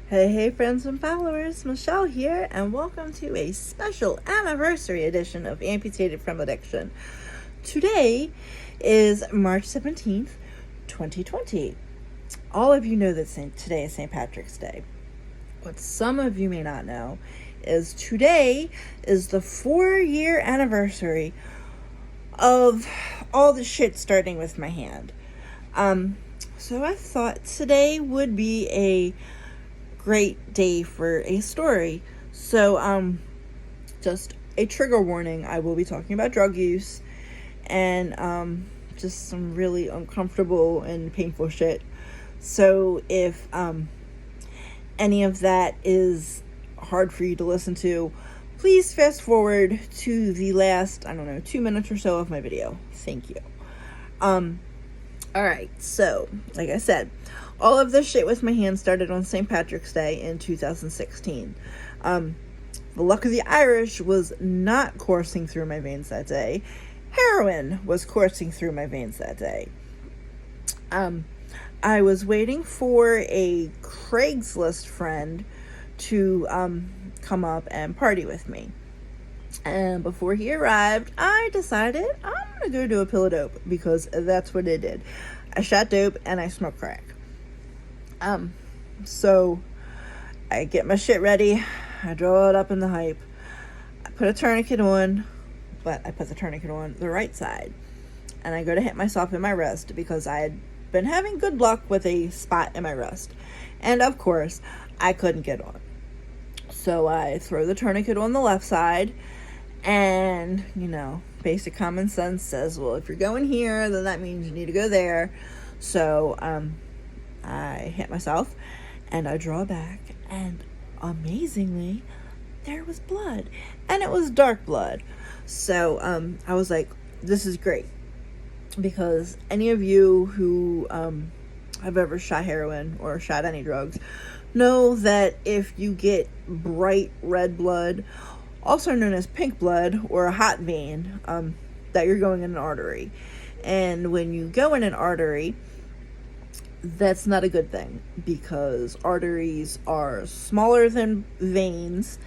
Hey, friends and followers, Michelle here, and welcome to a special anniversary edition of Amputated from Addiction. Today is March 17th, 2020. All of you know that today is St. Patrick's Day. What some of you may not know is today is the 4-year anniversary of all the shit starting with my hand. So I thought today would be a great day for a story. So, just a trigger warning, I will be talking about drug use and, just some really uncomfortable and painful shit. So if, any of that is hard for you to listen to, please fast forward to the last, 2 minutes or so of my video. Thank you. Alright, so, like I said, all of this shit with my hand started on St. Patrick's Day in 2016. The luck of the Irish was not coursing through my veins that day. Heroin was coursing through my veins that day. I was waiting for a Craigslist friend to come up and party with me. And before he arrived, I decided I'm going to go do a pill of dope, because that's what I did. I shot dope and I smoked crack. So I get my shit ready. I draw it up in the hype. I put a tourniquet on, but I put the tourniquet on the right side. And I go to hit myself in my wrist because I had been having good luck with a spot in my wrist. And of course, I couldn't get on. So I throw the tourniquet on the left side. And, basic common sense says, well, if you're going here, then that means you need to go there. So, I hit myself and I draw back, and amazingly, there was blood, and it was dark blood. So, I was like, this is great, because any of you who, have ever shot heroin or shot any drugs know that if you get bright red blood, also known as pink blood or a hot vein, that you're going in an artery. And when you go in an artery, that's not a good thing, because arteries are smaller than veins.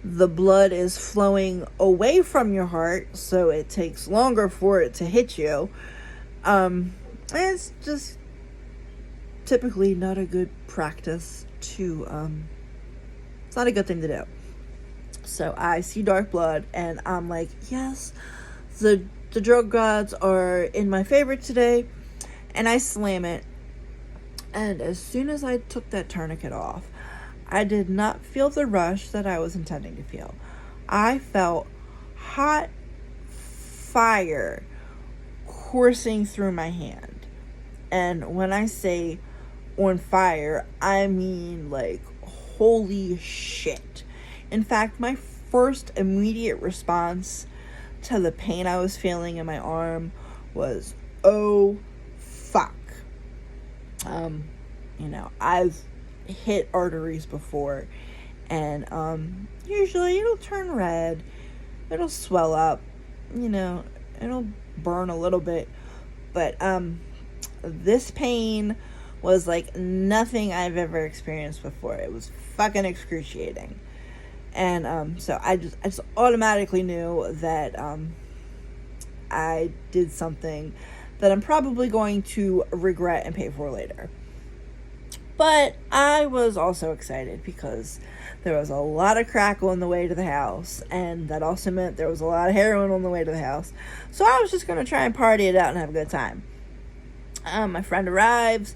The blood is flowing away from your heart, so it takes longer for it to hit you. It's just typically not a good practice to, it's not a good thing to do. So I see dark blood and I'm like, yes, the drug gods are in my favor today. And I slam it. And as soon as I took that tourniquet off, I did not feel the rush that I was intending to feel. I felt hot fire coursing through my hand. And when I say on fire, I mean like, holy shit. In fact, my first immediate response to the pain I was feeling in my arm was, oh, fuck. I've hit arteries before, and usually it'll turn red, it'll swell up, it'll burn a little bit, but this pain was like nothing I've ever experienced before. It was fucking excruciating. And so I just automatically knew that I did something that I'm probably going to regret and pay for later. But I was also excited because there was a lot of crack on the way to the house, and that also meant there was a lot of heroin on the way to the house. So I was just going to try and party it out and have a good time. My friend arrives.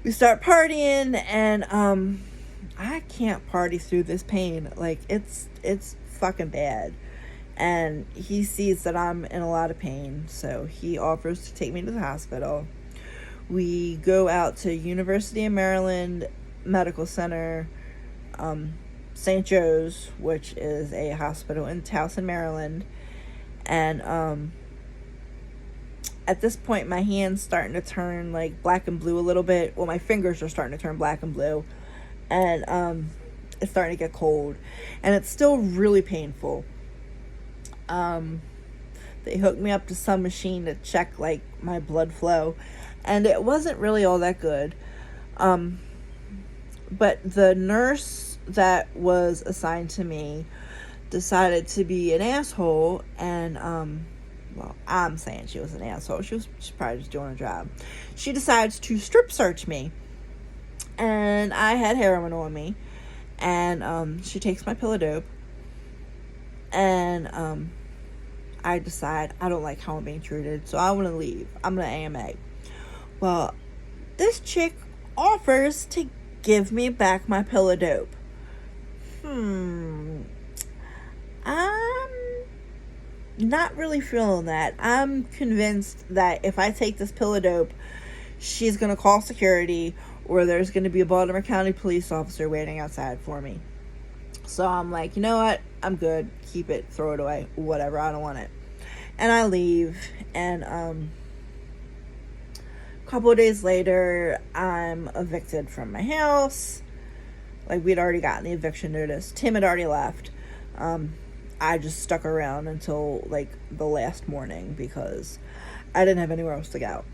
We start partying, and I can't party through this pain. Like, it's fucking bad. And he sees that I'm in a lot of pain, so he offers to take me to the hospital. We go out to University of Maryland Medical Center, St. Joe's, which is a hospital in Towson, Maryland. And at this point, my hand's starting to turn like black and blue a little bit. Well, my fingers are starting to turn black and blue. And it's starting to get cold. And it's still really painful. They hooked me up to some machine to check like my blood flow, and it wasn't really all that good. But the nurse that was assigned to me decided to be an asshole, and well, I'm saying she was an asshole. She's probably just doing her job. She decides to strip search me, and I had heroin on me, and she takes my pillow dope, and I decide I don't like how I'm being treated, so I want to leave. I'm gonna AMA. Well, this chick offers to give me back my pillow dope. I'm not really feeling that. I'm convinced that if I take this pillow dope, she's going to call security, or there's going to be a Baltimore County police officer waiting outside for me. So I'm like, you know what? I'm good. Keep it. Throw it away. Whatever. I don't want it. And I leave. And a couple of days later, I'm evicted from my house. Like, we'd already gotten the eviction notice. Tim had already left. I just stuck around until, like, the last morning because I didn't have anywhere else to go.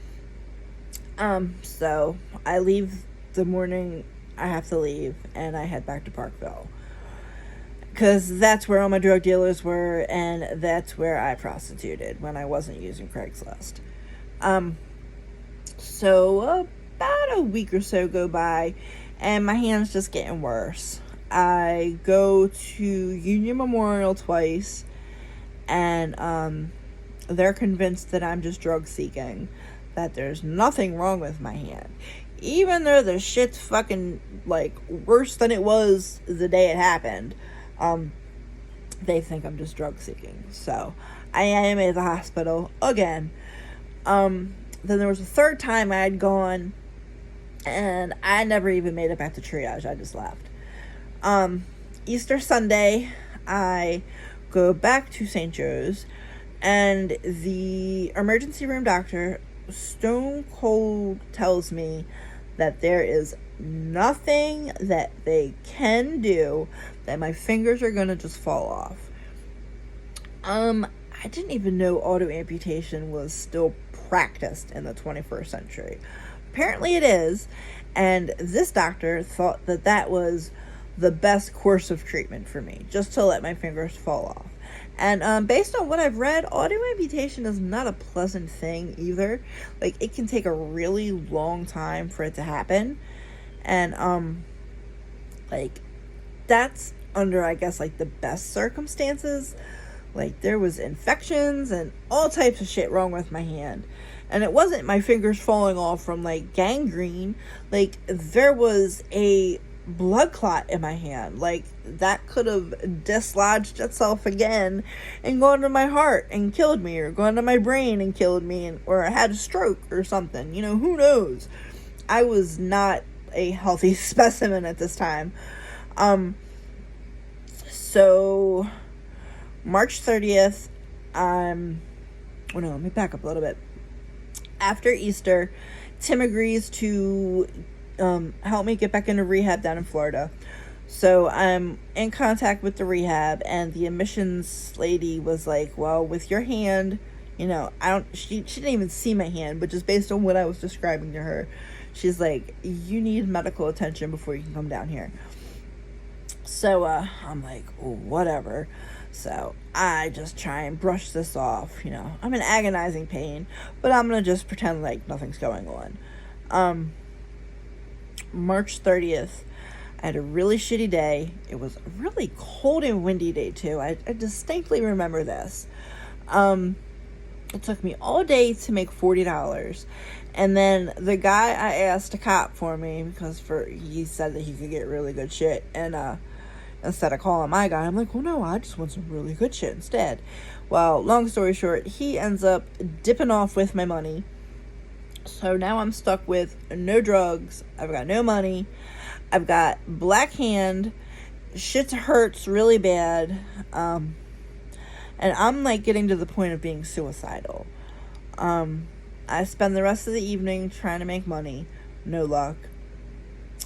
So I leave the morning I have to leave, and I head back to Parkville. Because that's where all my drug dealers were, and that's where I prostituted when I wasn't using Craigslist. So about a week or so go by, and my hand's just getting worse. I go to Union Memorial twice, and they're convinced that I'm just drug seeking, that there's nothing wrong with my hand. Even though the shit's fucking, like, worse than it was the day it happened, they think I'm just drug seeking. So I am at the hospital again. Then there was a third time I had gone, and I never even made it back to triage. I just left. Easter Sunday, I go back to St. Joe's, and the emergency room doctor stone cold tells me that there is nothing that they can do, that my fingers are gonna just fall off. I didn't even know auto amputation was still practiced in the 21st century. Apparently it is, and this doctor thought that that was the best course of treatment for me, just to let my fingers fall off. And based on what I've read, auto amputation is not a pleasant thing either. Like, it can take a really long time for it to happen. And like, that's under, I guess, like, the best circumstances. Like, there was infections and all types of shit wrong with my hand. And it wasn't my fingers falling off from, like, gangrene. Like, there was a blood clot in my hand. Like, that could have dislodged itself again and gone to my heart and killed me, or gone to my brain and killed me, or I had a stroke or something. You know, who knows? I was not a healthy specimen at this time. So March 30th, let me back up a little bit. After Easter, Tim agrees to help me get back into rehab down in Florida. So I'm in contact with the rehab, and the admissions lady was like, well, with your hand, you know, she didn't even see my hand, but just based on what I was describing to her, she's like, you need medical attention before you can come down here. So I'm like, whatever. So I just try and brush this off, you know. I'm in agonizing pain, but I'm going to just pretend like nothing's going on. March 30th, I had a really shitty day. It was a really cold and windy day, too. I distinctly remember this. It took me all day to make $40. And then the guy I asked to cop for me, because he said that he could get really good shit. And instead of calling my guy, I'm like, well, no, I just want some really good shit instead. Well, long story short, he ends up dipping off with my money. So now I'm stuck with no drugs. I've got no money. I've got black hand. Shit hurts really bad. And I'm like getting to the point of being suicidal. I spend the rest of the evening trying to make money. No luck.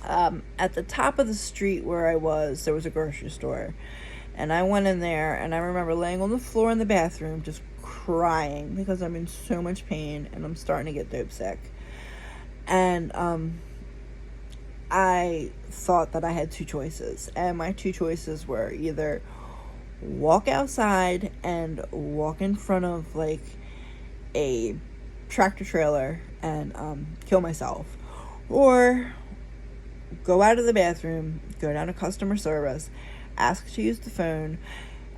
At the top of the street where I was, there was a grocery store. And I went in there, and I remember laying on the floor in the bathroom just crying because I'm in so much pain and I'm starting to get dope sick. And I thought that I had two choices, and my two choices were either walk outside and walk in front of like a tractor trailer and kill myself, or go out of the bathroom, go down to customer service, ask to use the phone,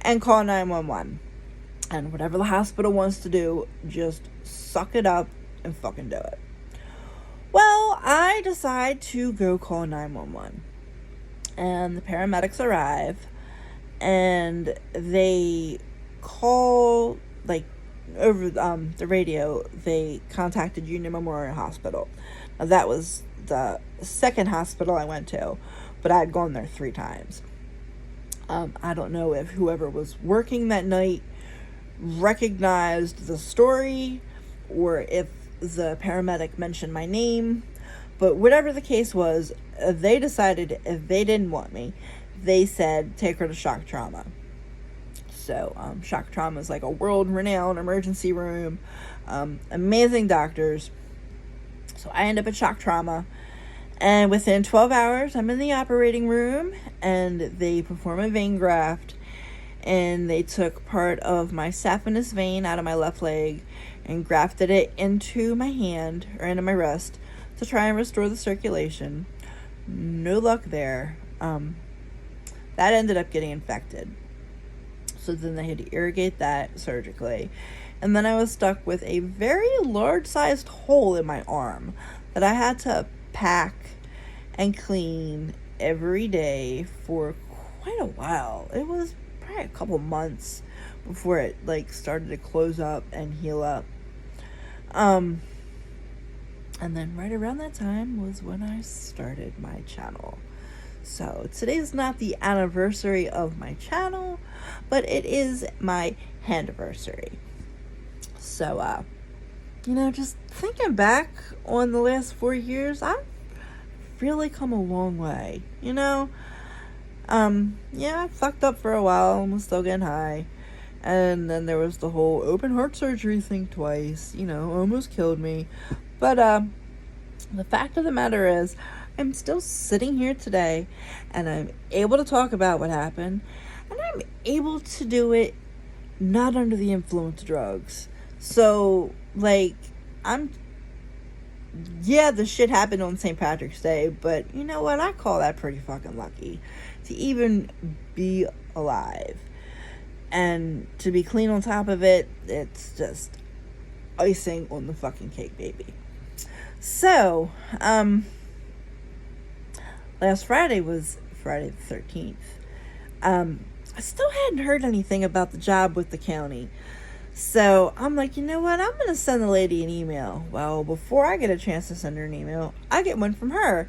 and call 911. And whatever the hospital wants to do, just suck it up and fucking do it. Well, I decide to go call 911. And the paramedics arrive, and they call, like, over the radio, they contacted Union Memorial Hospital. Now, that was the second hospital I went to, but I had gone there 3 times. I don't know if whoever was working that night recognized the story, or if the paramedic mentioned my name, but whatever the case was, they decided if they didn't want me, they said take her to shock trauma. So shock trauma is like a world-renowned emergency room, amazing doctors. So I end up at shock trauma, and within 12 hours I'm in the operating room, and they perform a vein graft, and they took part of my saphenous vein out of my left leg and grafted it into my hand, or into my wrist, to try and restore the circulation. No luck there. That ended up getting infected. So then they had to irrigate that surgically. And then I was stuck with a very large-sized hole in my arm that I had to pack and clean every day for quite a while. It was probably a couple months before it like started to close up and heal up. And then right around that time was when I started my channel. So today's not the anniversary of my channel, but it is my hand-iversary. So, just thinking back on the last 4 years, I've really come a long way, Yeah, I fucked up for a while and was still getting high. And then there was the whole open heart surgery thing twice, almost killed me. But, the fact of the matter is, I'm still sitting here today, and I'm able to talk about what happened, and I'm able to do it not under the influence of drugs. So, the shit happened on St. Patrick's Day, but you know what? I call that pretty fucking lucky to even be alive. And to be clean on top of it, it's just icing on the fucking cake, baby. So, last Friday was Friday the 13th. I still hadn't heard anything about the job with the county. So I'm like, you know what? I'm going to send the lady an email. Well, before I get a chance to send her an email, I get one from her.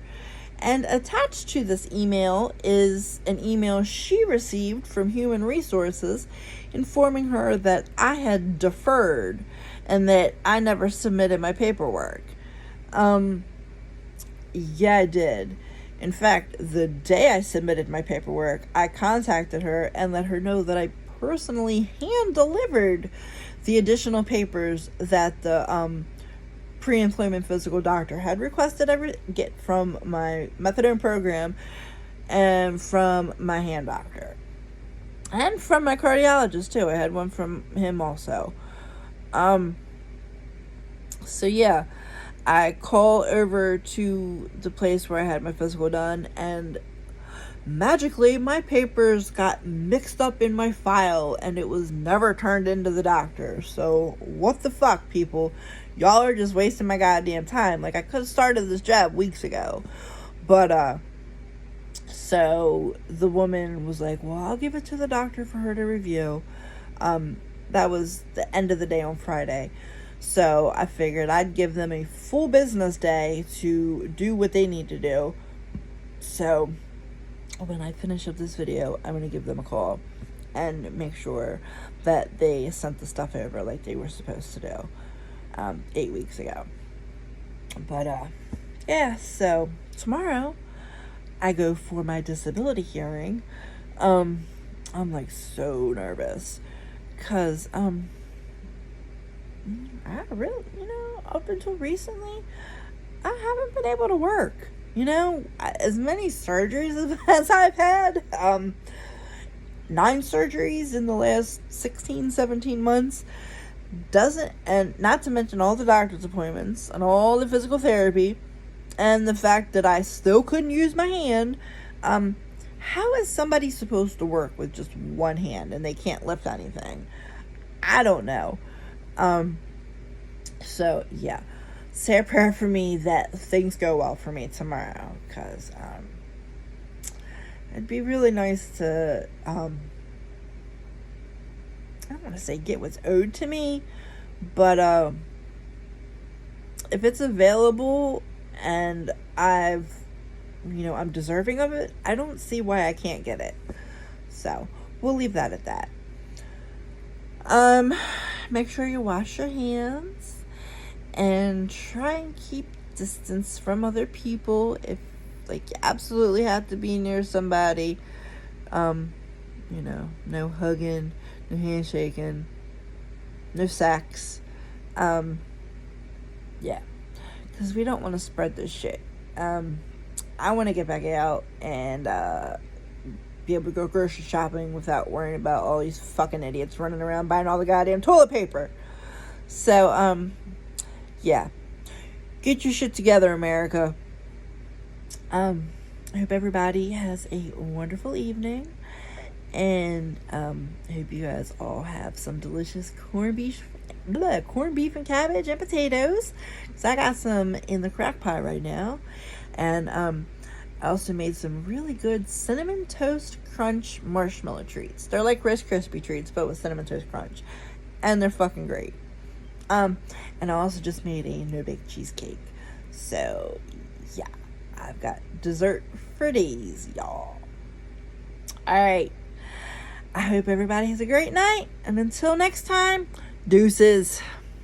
And attached to this email is an email she received from Human Resources informing her that I had deferred and that I never submitted my paperwork. Yeah, I did. In fact, the day I submitted my paperwork, I contacted her and let her know that I personally hand-delivered the additional papers that the pre-employment physical doctor had requested I get from my methadone program and from my hand doctor. And from my cardiologist, too. I had one from him also. So, yeah. I call over to the place where I had my physical done, and magically my papers got mixed up in my file, and it was never turned into the doctor. So what the fuck, people? Y'all are just wasting my goddamn time. I could have started this job weeks ago. But so the woman was like, well, I'll give it to the doctor for her to review. That was the end of the day on Friday. So I figured I'd give them a full business day to do what they need to do. So when I finish up this video, I'm going to give them a call and make sure that they sent the stuff over like they were supposed to do 8 weeks ago. But yeah, so tomorrow I go for my disability hearing. I'm so nervous because I really, up until recently, I haven't been able to work. You know, as many surgeries as I've had, 9 surgeries in the last 16, 17 months, doesn't, and not to mention all the doctor's appointments and all the physical therapy, and the fact that I still couldn't use my hand. How is somebody supposed to work with just one hand and they can't lift anything? I don't know. So yeah, say a prayer for me that things go well for me tomorrow, because it'd be really nice to I don't want to say get what's owed to me, but if it's available and I'm deserving of it, I don't see why I can't get it. So we'll leave that at that. Make sure you wash your hands and try and keep distance from other people. If you absolutely have to be near somebody, no hugging, no handshaking, no sex. Yeah, because we don't want to spread this shit. I want to get back out and be able to go grocery shopping without worrying about all these fucking idiots running around buying all the goddamn toilet paper. So, yeah. Get your shit together, America. I hope everybody has a wonderful evening. And I hope you guys all have some delicious corned beef and cabbage and potatoes. Because I got some in the crock pot right now. And I also made some really good Cinnamon Toast Crunch marshmallow treats. They're like Rice Krispie treats, but with Cinnamon Toast Crunch. And they're fucking great. And I also just made a no-bake cheesecake. So, yeah. I've got dessert for days, y'all. Alright. I hope everybody has a great night. And until next time, deuces.